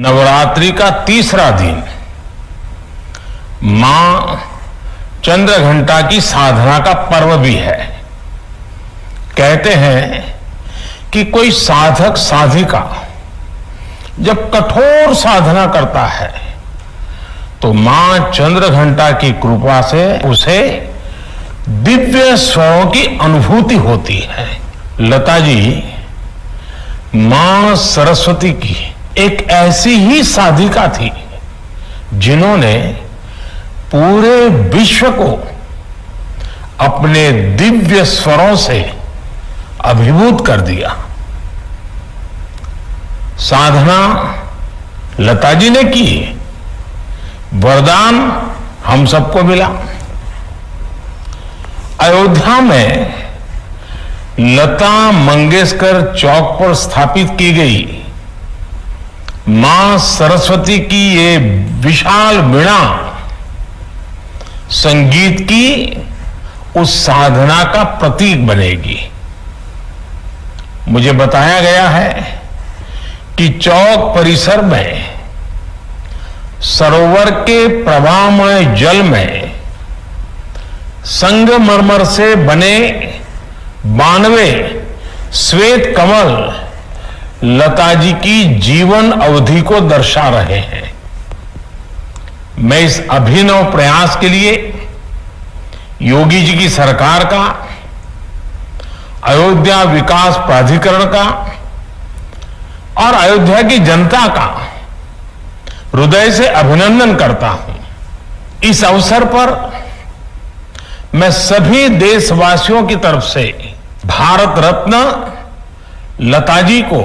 नवरात्रि का तीसरा दिन मां चंद्रघंटा की साधना का पर्व भी है। कहते हैं कि कोई साधक साधिका जब कठोर साधना करता है तो मां चंद्रघंटा की कृपा से उसे दिव्य स्वरों की अनुभूति होती है। लता जी मां सरस्वती की एक ऐसी ही साधिका थी जिन्होंने पूरे विश्व को अपने दिव्य स्वरों से अभिभूत कर दिया। साधना लता जी ने की, वरदान हम सबको मिला। अयोध्या में लता मंगेशकर चौक पर स्थापित की गई मां सरस्वती की ये विशाल वीणा संगीत की उस साधना का प्रतीक बनेगी। मुझे बताया गया है कि चौक परिसर में सरोवर के प्रवाहमय जल में संगमरमर से बने 92 श्वेत कमल लता जी की जीवन अवधि को दर्शा रहे हैं। मैं इस अभिनव प्रयास के लिए योगी जी की सरकार का, अयोध्या विकास प्राधिकरण का और अयोध्या की जनता का हृदय से अभिनंदन करता हूं। इस अवसर पर मैं सभी देशवासियों की तरफ से भारत रत्न लता जी को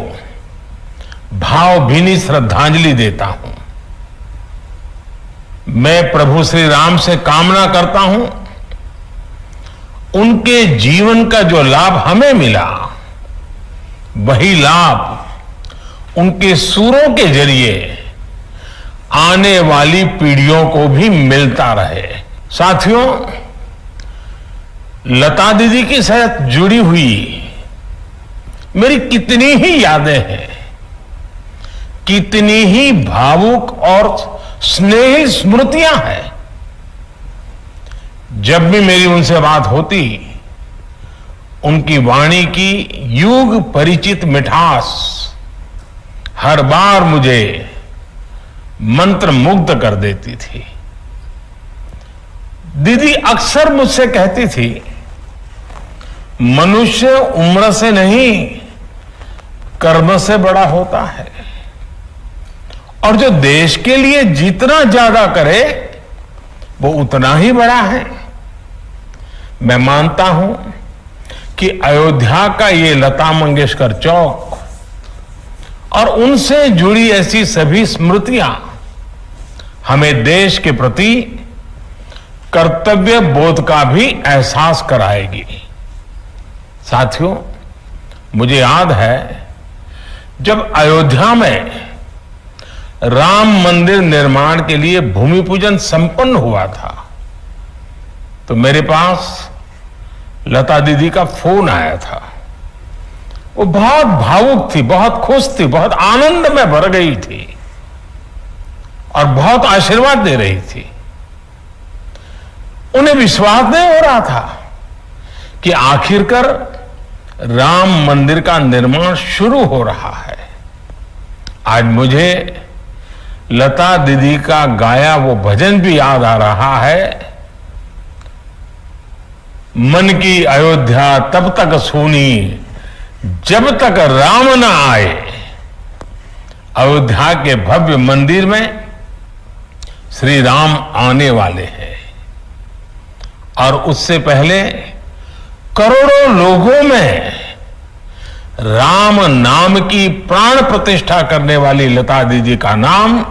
भावभीनी श्रद्धांजलि देता हूं। मैं प्रभु श्री राम से कामना करता हूं उनके जीवन का जो लाभ हमें मिला वही लाभ उनके सूरों के जरिए आने वाली पीढ़ियों को भी मिलता रहे। साथियों, लता दीदी के साथ जुड़ी हुई मेरी कितनी ही यादें हैं, कितनी ही भावुक और स्नेही स्मृतियां हैं। जब भी मेरी उनसे बात होती, उनकी वाणी की युग परिचित मिठास हर बार मुझे मंत्र मुग्ध कर देती थी। दीदी अक्सर मुझसे कहती थी, मनुष्य उम्र से नहीं कर्म से बड़ा होता है और जो देश के लिए जितना ज्यादा करे वो उतना ही बड़ा है। मैं मानता हूं कि अयोध्या का ये लता मंगेशकर चौक और उनसे जुड़ी ऐसी सभी स्मृतियां हमें देश के प्रति कर्तव्य बोध का भी एहसास कराएगी। साथियों, मुझे याद है जब अयोध्या में राम मंदिर निर्माण के लिए भूमि पूजन संपन्न हुआ था तो मेरे पास लता दीदी का फोन आया था। वो बहुत भावुक थी, बहुत खुश थी, बहुत आनंद में भर गई थी और बहुत आशीर्वाद दे रही थी। उन्हें विश्वास नहीं हो रहा था कि आखिरकार राम मंदिर का निर्माण शुरू हो रहा है। आज मुझे लता दीदी का गाया वो भजन भी याद आ रहा है, मन की अयोध्या तब तक सूनी जब तक राम न आए। अयोध्या के भव्य मंदिर में श्री राम आने वाले हैं और उससे पहले करोड़ों लोगों में राम नाम की प्राण प्रतिष्ठा करने वाली लता दीदी का नाम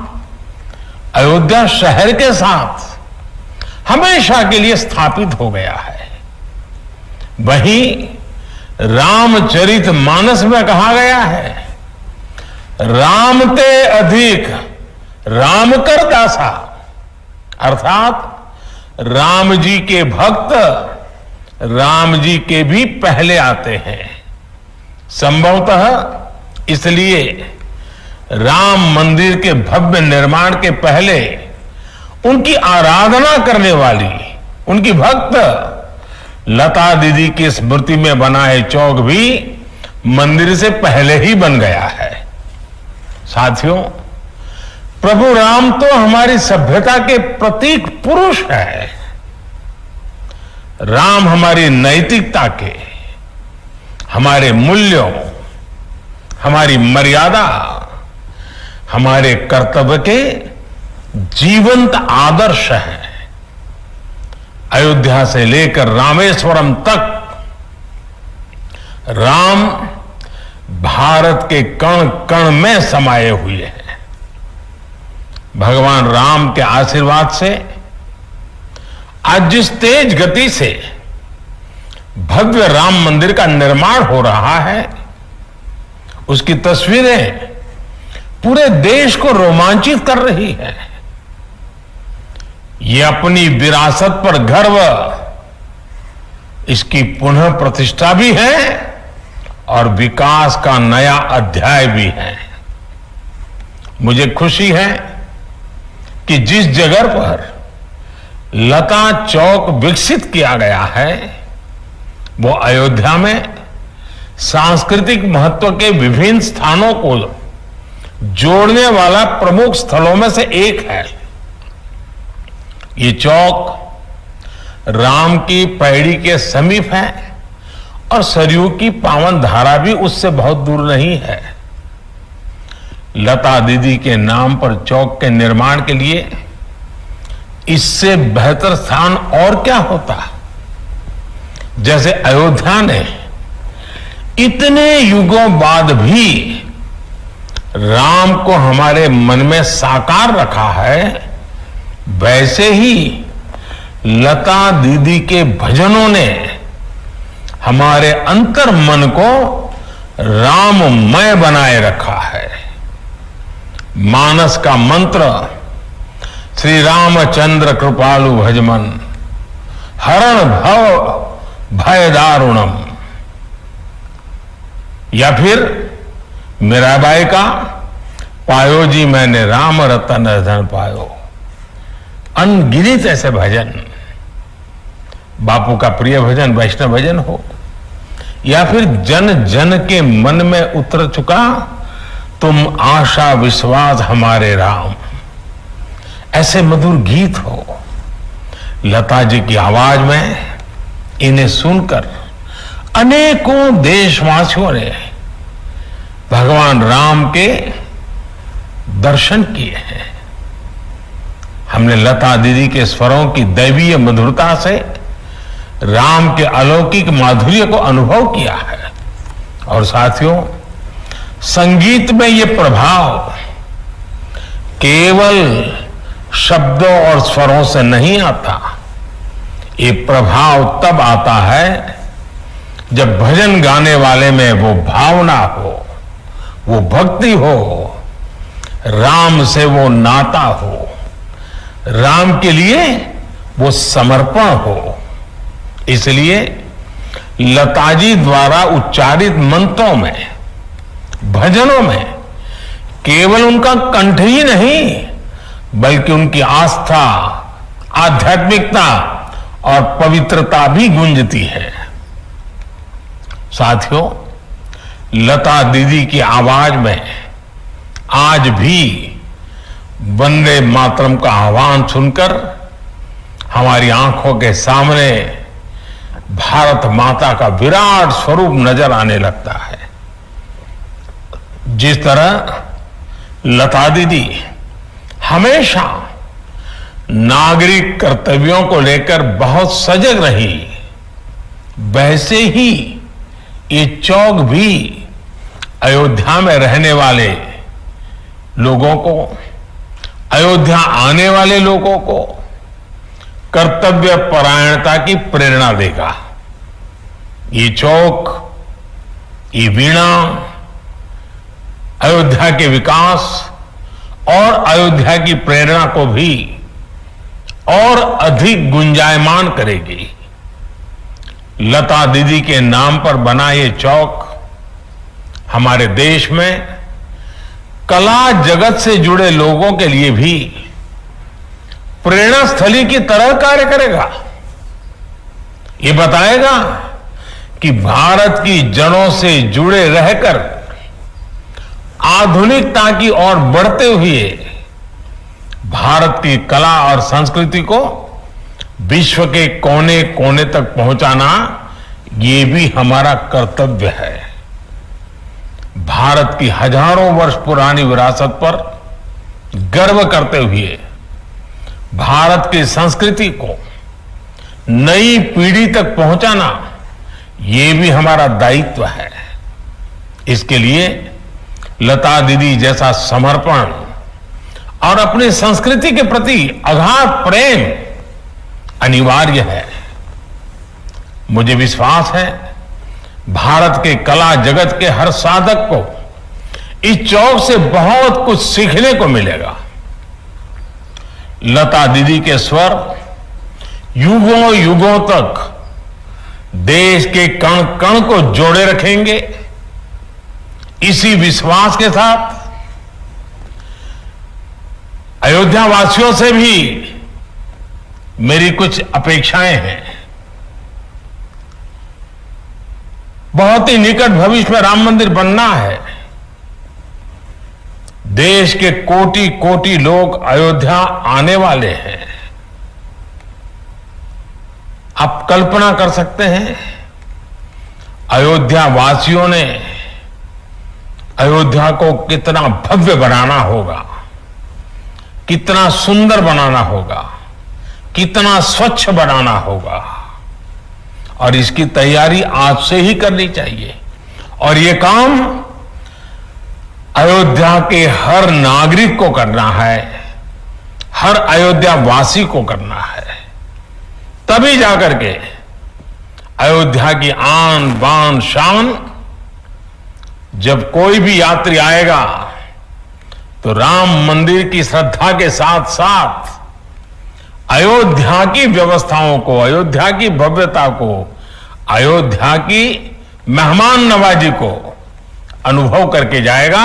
अयोध्या शहर के साथ हमेशा के लिए स्थापित हो गया है। वहीं रामचरित मानस में कहा गया है, राम ते अधिक राम कर दासा, अर्थात राम जी के भक्त राम जी के भी पहले आते हैं। संभवतः इसलिए राम मंदिर के भव्य निर्माण के पहले उनकी आराधना करने वाली उनकी भक्त लता दीदी की स्मृति में बना है चौक भी मंदिर से पहले ही बन गया है। साथियों, प्रभु राम तो हमारी सभ्यता के प्रतीक पुरुष है। राम हमारी नैतिकता के, हमारे मूल्यों, हमारी मर्यादा, हमारे कर्तव्य के जीवंत आदर्श है। अयोध्या से लेकर रामेश्वरम तक राम भारत के कण कण में समाये हुए हैं। भगवान राम के आशीर्वाद से आज जिस तेज गति से भव्य राम मंदिर का निर्माण हो रहा है, उसकी तस्वीरें पूरे देश को रोमांचित कर रही है। ये अपनी विरासत पर गर्व, इसकी पुनः प्रतिष्ठा भी है और विकास का नया अध्याय भी है। मुझे खुशी है कि जिस जगह पर लता चौक विकसित किया गया है, वो अयोध्या में सांस्कृतिक महत्व के विभिन्न स्थानों को जोड़ने वाला प्रमुख स्थलों में से एक है। ये चौक राम की पैड़ी के समीप है और सरयू की पावन धारा भी उससे बहुत दूर नहीं है। लता दीदी के नाम पर चौक के निर्माण के लिए इससे बेहतर स्थान और क्या होता। जैसे अयोध्या ने इतने युगों बाद भी राम को हमारे मन में साकार रखा है, वैसे ही लता दीदी के भजनों ने हमारे अंतर मन को राममय बनाए रखा है। मानस का मंत्र श्री रामचंद्र कृपालु भजमन हरण भव भय दारुणम, या फिर मीराबाई का पायो जी मैंने राम रतन धन पायो। अनगिनत ऐसे भजन, बापू का प्रिय भजन वैष्णव भजन हो, या फिर जन जन के मन में उतर चुका तुम आशा विश्वास हमारे राम, ऐसे मधुर गीत हो। लता जी की आवाज में इन्हें सुनकर अनेकों देशवासियों ने भगवान राम के दर्शन किए हैं। हमने लता दीदी के स्वरों की दैवीय मधुरता से राम के अलौकिक माधुर्य को अनुभव किया है। और साथियों, संगीत में ये प्रभाव केवल शब्दों और स्वरों से नहीं आता। ये प्रभाव तब आता है जब भजन गाने वाले में वो भावना हो, वो भक्ति हो, राम से वो नाता हो, राम के लिए वो समर्पण हो। इसलिए लताजी द्वारा उच्चारित मंत्रों में, भजनों में केवल उनका कंठ ही नहीं, बल्कि उनकी आस्था, आध्यात्मिकता और पवित्रता भी गूंजती है। साथियों, लता दीदी की आवाज में आज भी वंदे मातरम का आह्वान सुनकर हमारी आंखों के सामने भारत माता का विराट स्वरूप नजर आने लगता है। जिस तरह लता दीदी हमेशा नागरिक कर्तव्यों को लेकर बहुत सजग रही, वैसे ही ये चौक भी अयोध्या में रहने वाले लोगों को, अयोध्या आने वाले लोगों को कर्तव्य परायणता की प्रेरणा देगा। ये चौक, ये वीणा अयोध्या के विकास और अयोध्या की प्रेरणा को भी और अधिक गुंजायमान करेगी। लता दीदी के नाम पर बना ये चौक हमारे देश में कला जगत से जुड़े लोगों के लिए भी प्रेरणा स्थली की तरह कार्य करेगा। ये बताएगा कि भारत की जड़ों से जुड़े रहकर आधुनिकता की ओर बढ़ते हुए भारत की कला और संस्कृति को विश्व के कोने कोने तक पहुंचाना ये भी हमारा कर्तव्य है। भारत की हजारों वर्ष पुरानी विरासत पर गर्व करते हुए भारत की संस्कृति को नई पीढ़ी तक पहुंचाना ये भी हमारा दायित्व है। इसके लिए लता दीदी जैसा समर्पण और अपनी संस्कृति के प्रति अगाध प्रेम अनिवार्य है। मुझे विश्वास है भारत के कला जगत के हर साधक को इस चौक से बहुत कुछ सीखने को मिलेगा। लता दीदी के स्वर युगों युगों तक देश के कण कण को जोड़े रखेंगे। इसी विश्वास के साथ अयोध्या वासियों से भी मेरी कुछ अपेक्षाएं हैं। बहुत ही निकट भविष्य में राम मंदिर बनना है। देश के कोटि कोटि लोग अयोध्या आने वाले हैं। आप कल्पना कर सकते हैं अयोध्या वासियों ने अयोध्या को कितना भव्य बनाना होगा, कितना सुंदर बनाना होगा, कितना स्वच्छ बनाना होगा, और इसकी तैयारी आज से ही करनी चाहिए। और ये काम अयोध्या के हर नागरिक को करना है, हर अयोध्या वासी को करना है। तभी जाकर के अयोध्या की आन बान शान, जब कोई भी यात्री आएगा तो राम मंदिर की श्रद्धा के साथ साथ अयोध्या की व्यवस्थाओं को, अयोध्या की भव्यता को, अयोध्या की मेहमान नवाजी को अनुभव करके जाएगा।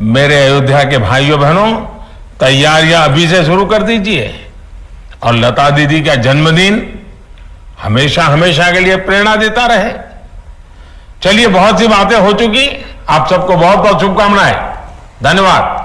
मेरे अयोध्या के भाइयों बहनों, तैयारियां अभी से शुरू कर दीजिए। और लता दीदी का जन्मदिन हमेशा हमेशा के लिए प्रेरणा देता रहे। चलिए, बहुत सी बातें हो चुकी। आप सबको बहुत बहुत शुभकामनाएं। धन्यवाद।